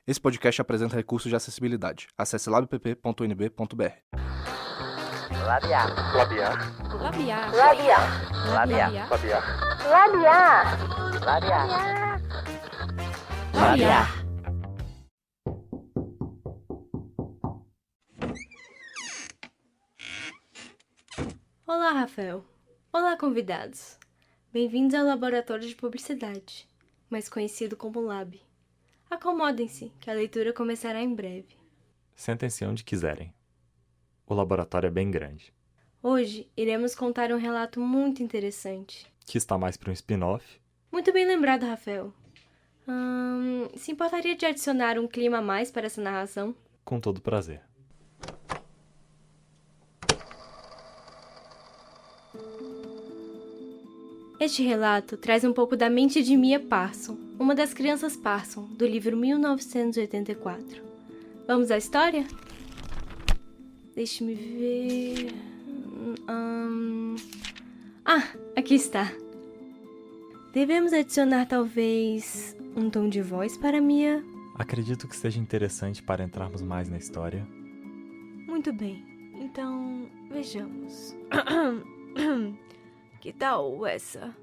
Esse podcast apresenta recursos de acessibilidade. Acesse labpp.unb.br. Labiar. Labiar. Labiar. Labiar. Labiar. Labiar. Labiar. Labiar. Olá, Rafael. Olá, convidados. Bem-vindos ao Laboratório de Publicidade, mais conhecido como Lab. Acomodem-se, que a leitura começará em breve. Sentem-se onde quiserem. O laboratório é bem grande. Hoje, iremos contar um relato muito interessante. Que está mais para um spin-off. Muito bem lembrado, Rafael. Se importaria de adicionar um clima a mais para essa narração? Com todo prazer. Este relato traz um pouco da mente de Mia Parson, uma das crianças Parson, do livro 1984. Vamos à história? Deixe-me ver... aqui está. Devemos adicionar talvez um tom de voz para Mia? Acredito que seja interessante para entrarmos mais na história. Muito bem, então vejamos. Que tal essa?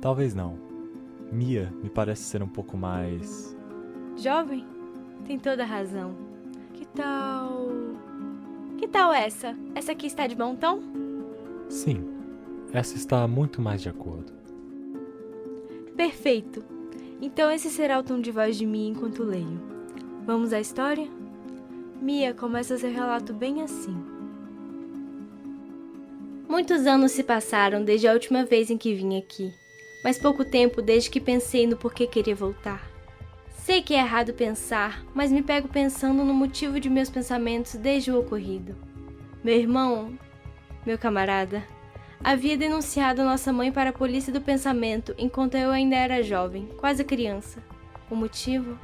Talvez não. Mia me parece ser um pouco mais... Jovem? Tem toda a razão. Que tal essa? Essa aqui está de bom tom? Sim, essa está muito mais de acordo. Perfeito. Então esse será o tom de voz de Mia enquanto leio. Vamos à história? Mia começa seu relato bem assim. Muitos anos se passaram desde a última vez em que vim aqui, mas pouco tempo desde que pensei no porquê queria voltar. Sei que é errado pensar, mas me pego pensando no motivo de meus pensamentos desde o ocorrido. Meu irmão, meu camarada, havia denunciado nossa mãe para a polícia do pensamento enquanto eu ainda era jovem, quase criança. O motivo?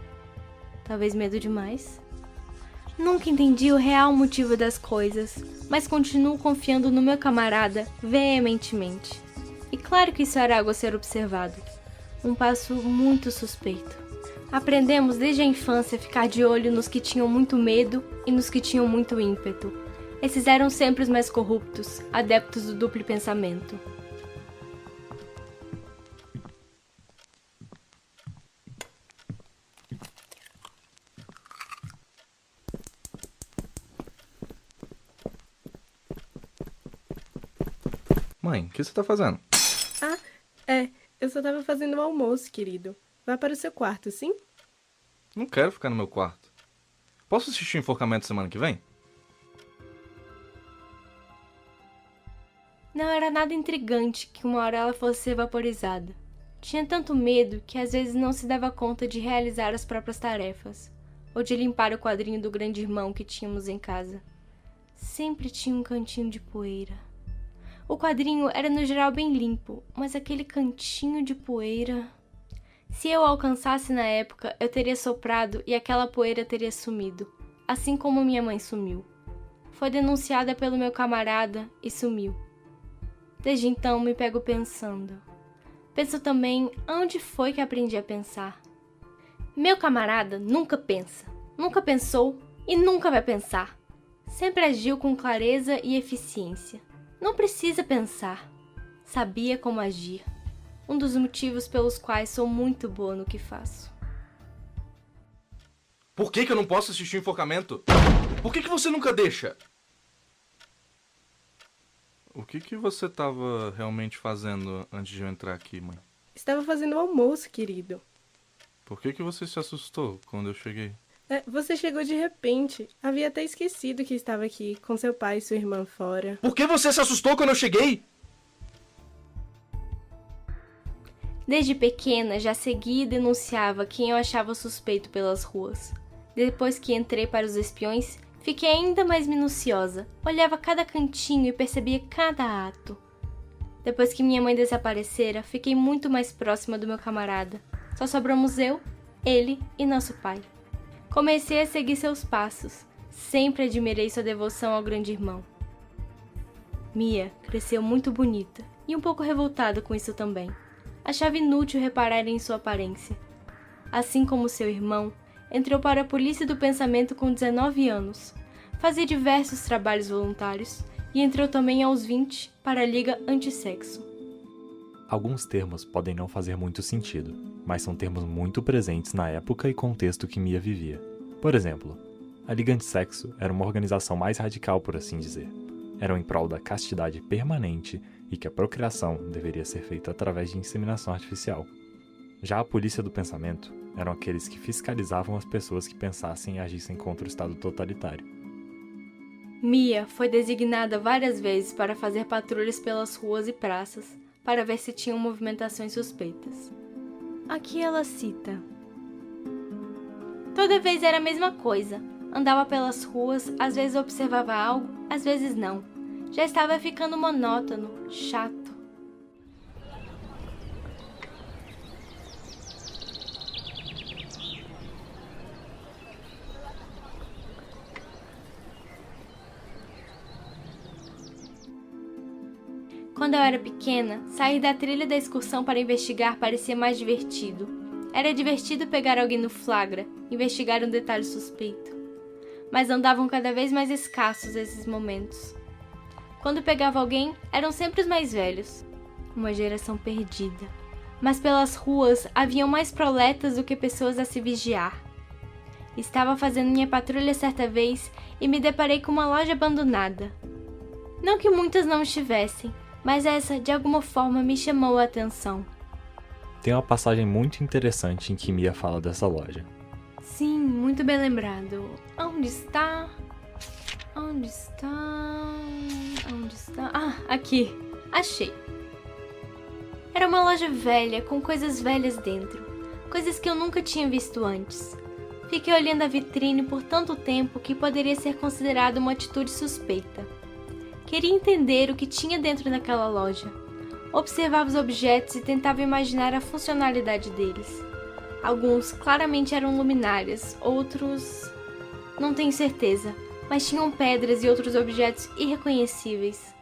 Talvez medo demais? Nunca entendi o real motivo das coisas, mas continuo confiando no meu camarada veementemente. E claro que isso era algo a ser observado. Um passo muito suspeito. Aprendemos desde a infância a ficar de olho nos que tinham muito medo e nos que tinham muito ímpeto. Esses eram sempre os mais corruptos, adeptos do duplo pensamento. Mãe, o que você tá fazendo? Eu só tava fazendo o almoço, querido. Vá para o seu quarto, sim? Não quero ficar no meu quarto. Posso assistir o Enforcamento semana que vem? Não era nada intrigante que uma hora ela fosse ser vaporizada. Tinha tanto medo que às vezes não se dava conta de realizar as próprias tarefas, ou de limpar o quadrinho do grande irmão que tínhamos em casa. Sempre tinha um cantinho de poeira. O quadrinho era no geral bem limpo, mas aquele cantinho de poeira... Se eu alcançasse na época, eu teria soprado e aquela poeira teria sumido, assim como minha mãe sumiu. Foi denunciada pelo meu camarada e sumiu. Desde então me pego pensando. Penso também aonde foi que aprendi a pensar. Meu camarada nunca pensa, nunca pensou e nunca vai pensar. Sempre agiu com clareza e eficiência. Não precisa pensar. Sabia como agir. Um dos motivos pelos quais sou muito boa no que faço. Por que eu não posso assistir o Enforcamento? Por que você nunca deixa? O que você tava realmente fazendo antes de eu entrar aqui, mãe? Estava fazendo o almoço, querido. Por que você se assustou quando eu cheguei? Você chegou de repente. Havia até esquecido que estava aqui, com seu pai e sua irmã fora. Por que você se assustou quando eu cheguei? Desde pequena já seguia e denunciava quem eu achava suspeito pelas ruas. Depois que entrei para os espiões, fiquei ainda mais minuciosa. Olhava cada cantinho e percebia cada ato. Depois que minha mãe desaparecera, fiquei muito mais próxima do meu camarada. Só sobramos eu, ele e nosso pai. Comecei a seguir seus passos. Sempre admirei sua devoção ao grande irmão. Mia cresceu muito bonita e um pouco revoltada com isso também. Achava inútil reparar em sua aparência. Assim como seu irmão, entrou para a Polícia do Pensamento com 19 anos. Fazia diversos trabalhos voluntários e entrou também aos 20 para a Liga Antissexo. Alguns termos podem não fazer muito sentido, mas são termos muito presentes na época e contexto que Mia vivia. Por exemplo, a Liga Antissexo era uma organização mais radical, por assim dizer. Eram em prol da castidade permanente e que a procriação deveria ser feita através de inseminação artificial. Já a Polícia do Pensamento eram aqueles que fiscalizavam as pessoas que pensassem e agissem contra o Estado totalitário. Mia foi designada várias vezes para fazer patrulhas pelas ruas e praças, para ver se tinham movimentações suspeitas. Aqui ela cita: toda vez era a mesma coisa. Andava pelas ruas, às vezes observava algo, às vezes não. Já estava ficando monótono, chato. Quando eu era pequena, sair da trilha da excursão para investigar parecia mais divertido. Era divertido pegar alguém no flagra, investigar um detalhe suspeito. Mas andavam cada vez mais escassos esses momentos. Quando pegava alguém, eram sempre os mais velhos. Uma geração perdida. Mas pelas ruas haviam mais proletas do que pessoas a se vigiar. Estava fazendo minha patrulha certa vez e me deparei com uma loja abandonada. Não que muitas não estivessem, mas essa, de alguma forma, me chamou a atenção. Tem uma passagem muito interessante em que Mia fala dessa loja. Sim, muito bem lembrado. Onde está? Onde está? Onde está? Ah, aqui. Achei. Era uma loja velha, com coisas velhas dentro. Coisas que eu nunca tinha visto antes. Fiquei olhando a vitrine por tanto tempo que poderia ser considerada uma atitude suspeita. Queria entender o que tinha dentro daquela loja. Observava os objetos e tentava imaginar a funcionalidade deles. Alguns claramente eram luminárias, outros... não tenho certeza, mas tinham pedras e outros objetos irreconhecíveis.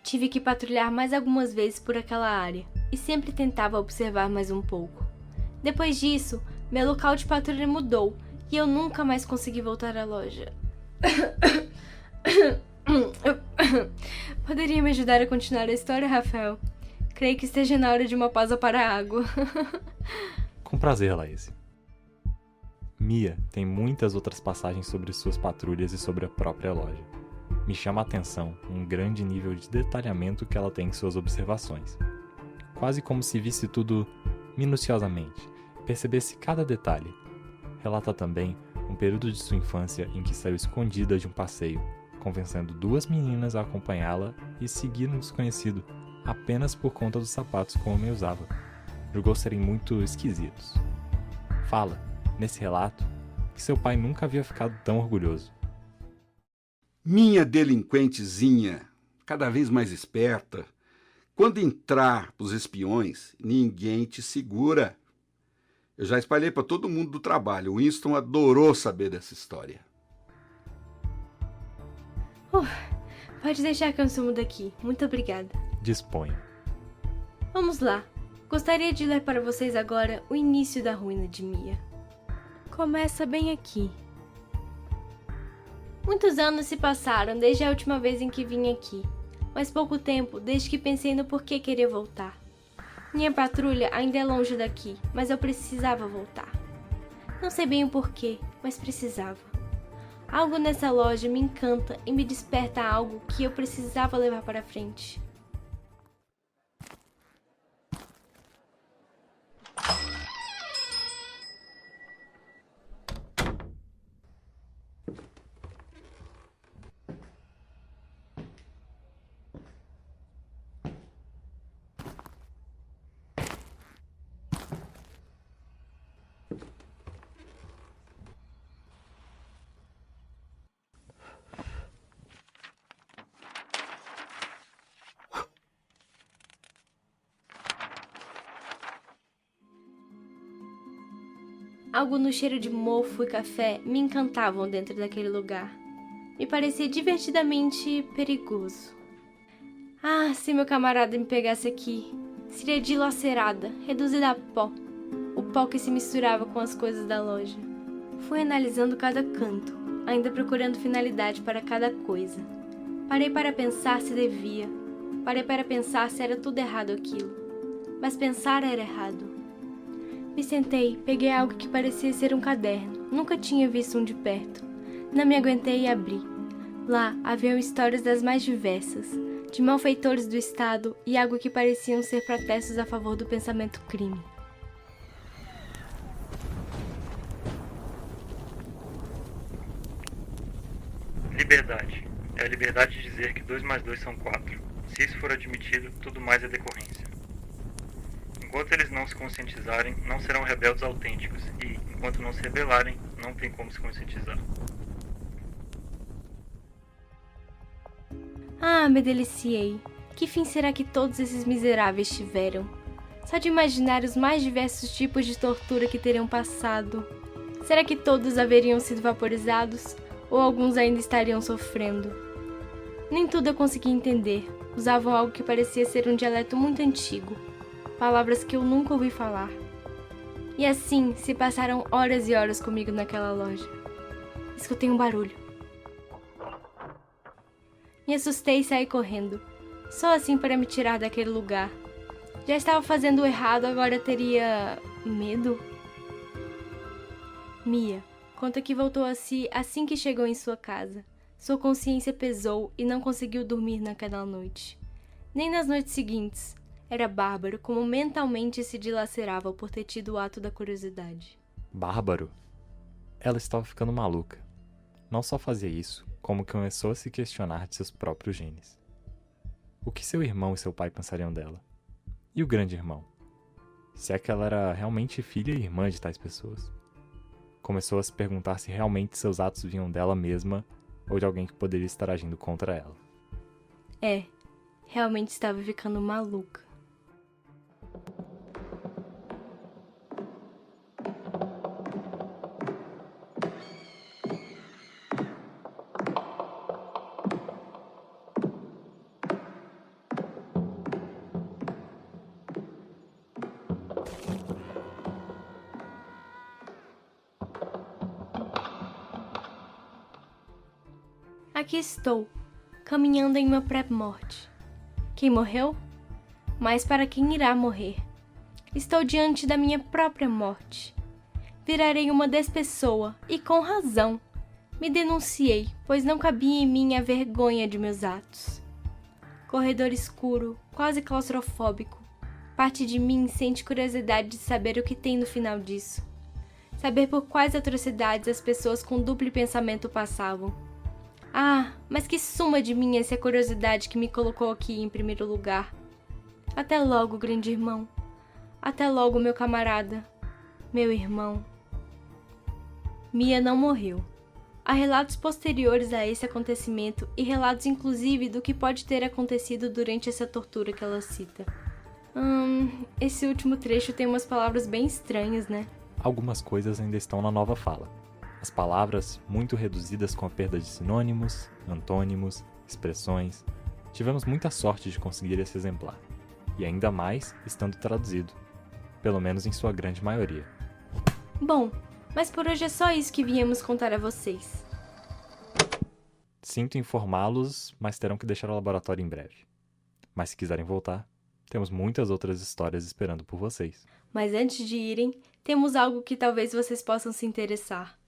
Tive que patrulhar mais algumas vezes por aquela área, e sempre tentava observar mais um pouco. Depois disso, meu local de patrulha mudou, e eu nunca mais consegui voltar à loja. Poderia me ajudar a continuar a história, Rafael? Creio que esteja na hora de uma pausa para a água. Com prazer, Laís. Mia tem muitas outras passagens sobre suas patrulhas e sobre a própria loja. Me chama a atenção um grande nível de detalhamento que ela tem em suas observações. Quase como se visse tudo minuciosamente, percebesse cada detalhe. Relata também um período de sua infância em que saiu escondida de um passeio, convencendo duas meninas a acompanhá-la e seguir um desconhecido, apenas por conta dos sapatos que o homem usava. Julgou serem muito esquisitos. Fala, nesse relato, que seu pai nunca havia ficado tão orgulhoso. Minha delinquentezinha, cada vez mais esperta, quando entrar os espiões, ninguém te segura. Eu já espalhei para todo mundo do trabalho. O Winston adorou saber dessa história. Pode deixar que eu sumo daqui. Muito obrigada. Disponha. Vamos lá. Gostaria de ler para vocês agora o início da ruína de Mia. Começa bem aqui. Muitos anos se passaram desde a última vez em que vim aqui, mas pouco tempo desde que pensei no porquê queria voltar. Minha patrulha ainda é longe daqui, mas eu precisava voltar. Não sei bem o porquê, mas precisava. Algo nessa loja me encanta e me desperta algo que eu precisava levar para frente. Algo no cheiro de mofo e café me encantavam dentro daquele lugar. Me parecia divertidamente perigoso. Ah, se meu camarada me pegasse aqui, seria dilacerada, reduzida a pó. O pó que se misturava com as coisas da loja. Fui analisando cada canto, ainda procurando finalidade para cada coisa. Parei para pensar se devia. Parei para pensar se era tudo errado aquilo. Mas pensar era errado. Me sentei, peguei algo que parecia ser um caderno. Nunca tinha visto um de perto. Não me aguentei e abri. Lá haviam histórias das mais diversas, de malfeitores do Estado e algo que pareciam ser protestos a favor do pensamento crime. Liberdade. É a liberdade de dizer que 2 mais 2 são 4. Se isso for admitido, tudo mais é decorrência. Enquanto eles não se conscientizarem, não serão rebeldes autênticos e, enquanto não se rebelarem, não tem como se conscientizar. Ah, me deliciei. Que fim será que todos esses miseráveis tiveram? Só de imaginar os mais diversos tipos de tortura que teriam passado. Será que todos haveriam sido vaporizados? Ou alguns ainda estariam sofrendo? Nem tudo eu consegui entender. Usavam algo que parecia ser um dialeto muito antigo. Palavras que eu nunca ouvi falar. E assim se passaram horas e horas comigo naquela loja. Escutei um barulho. Me assustei e saí correndo. Só assim para me tirar daquele lugar. Já estava fazendo o errado, agora teria medo? Mia conta que voltou a si assim que chegou em sua casa. Sua consciência pesou e não conseguiu dormir naquela noite. Nem nas noites seguintes. Era bárbaro como mentalmente se dilacerava por ter tido o ato da curiosidade. Bárbaro? Ela estava ficando maluca. Não só fazia isso, como começou a se questionar de seus próprios genes. O que seu irmão e seu pai pensariam dela? E o grande irmão? Se é que ela era realmente filha e irmã de tais pessoas? Começou a se perguntar se realmente seus atos vinham dela mesma ou de alguém que poderia estar agindo contra ela. Realmente estava ficando maluca. Aqui estou, caminhando em uma pré-morte. Quem morreu? Mas para quem irá morrer? Estou diante da minha própria morte. Virarei uma despessoa, e com razão. Me denunciei, pois não cabia em mim a vergonha de meus atos. Corredor escuro, quase claustrofóbico. Parte de mim sente curiosidade de saber o que tem no final disso. Saber por quais atrocidades as pessoas com duplo pensamento passavam. Ah, mas que suma de mim essa curiosidade que me colocou aqui em primeiro lugar. Até logo, grande irmão. Até logo, meu camarada. Meu irmão. Mia não morreu. Há relatos posteriores a esse acontecimento e relatos inclusive do que pode ter acontecido durante essa tortura que ela cita. Esse último trecho tem umas palavras bem estranhas, né? Algumas coisas ainda estão na nova fala. As palavras, muito reduzidas com a perda de sinônimos, antônimos, expressões. Tivemos muita sorte de conseguir esse exemplar. E ainda mais estando traduzido. Pelo menos em sua grande maioria. Bom, mas por hoje é só isso que viemos contar a vocês. Sinto informá-los, mas terão que deixar o laboratório em breve. Mas se quiserem voltar, temos muitas outras histórias esperando por vocês. Mas antes de irem, temos algo que talvez vocês possam se interessar.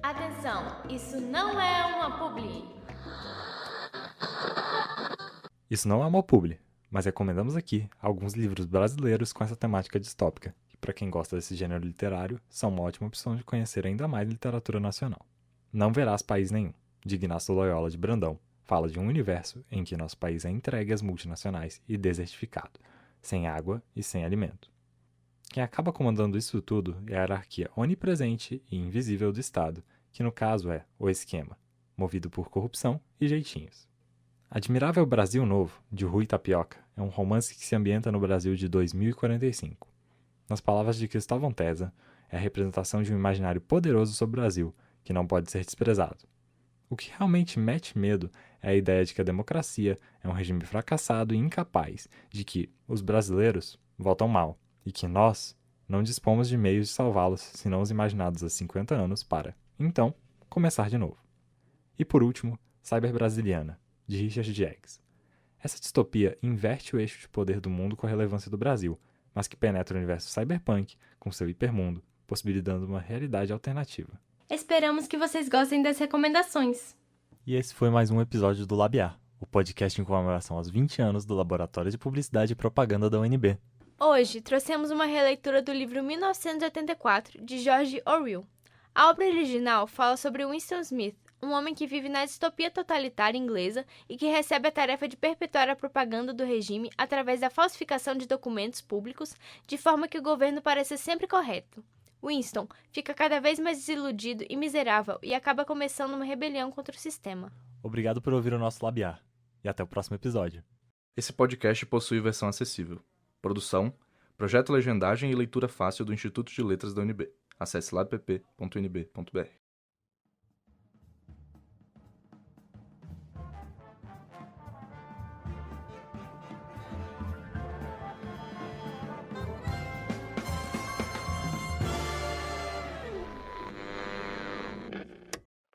Atenção, isso não é uma publi. Isso não é uma publi, mas recomendamos aqui alguns livros brasileiros com essa temática distópica, que para quem gosta desse gênero literário, são uma ótima opção de conhecer ainda mais literatura nacional. Não Verás País Nenhum, de Ignacio Loyola de Brandão, fala de um universo em que nosso país é entregue às multinacionais e desertificado, sem água e sem alimento. Quem acaba comandando isso tudo é a hierarquia onipresente e invisível do Estado, que no caso é o esquema, movido por corrupção e jeitinhos. Admirável Brasil Novo, de Rui Tapioca, é um romance que se ambienta no Brasil de 2045. Nas palavras de Cristóvão Tesa, é a representação de um imaginário poderoso sobre o Brasil, que não pode ser desprezado. O que realmente mete medo é a ideia de que a democracia é um regime fracassado e incapaz, de que os brasileiros votam mal, e que nós, Não dispomos de meios de salvá-los, senão os imaginados há 50 anos para, então, começar de novo. E por último, Cyber Brasiliana, de Richard Jaggs. Essa distopia inverte o eixo de poder do mundo com a relevância do Brasil, mas que penetra o universo cyberpunk com seu hipermundo, possibilitando uma realidade alternativa. Esperamos que vocês gostem das recomendações. E esse foi mais um episódio do Labiar, o podcast em comemoração aos 20 anos do Laboratório de Publicidade e Propaganda da UNB. Hoje, trouxemos uma releitura do livro 1984, de George Orwell. A obra original fala sobre Winston Smith, um homem que vive na distopia totalitária inglesa e que recebe a tarefa de perpetuar a propaganda do regime através da falsificação de documentos públicos, de forma que o governo pareça sempre correto. Winston fica cada vez mais desiludido e miserável e acaba começando uma rebelião contra o sistema. Obrigado por ouvir o nosso Labiar, e até o próximo episódio. Esse podcast possui versão acessível. Produção, projeto legendagem e leitura fácil do Instituto de Letras da UNB. Acesse ladpp.unb.br.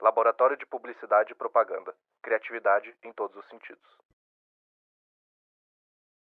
Laboratório de Publicidade e Propaganda. Criatividade em todos os sentidos.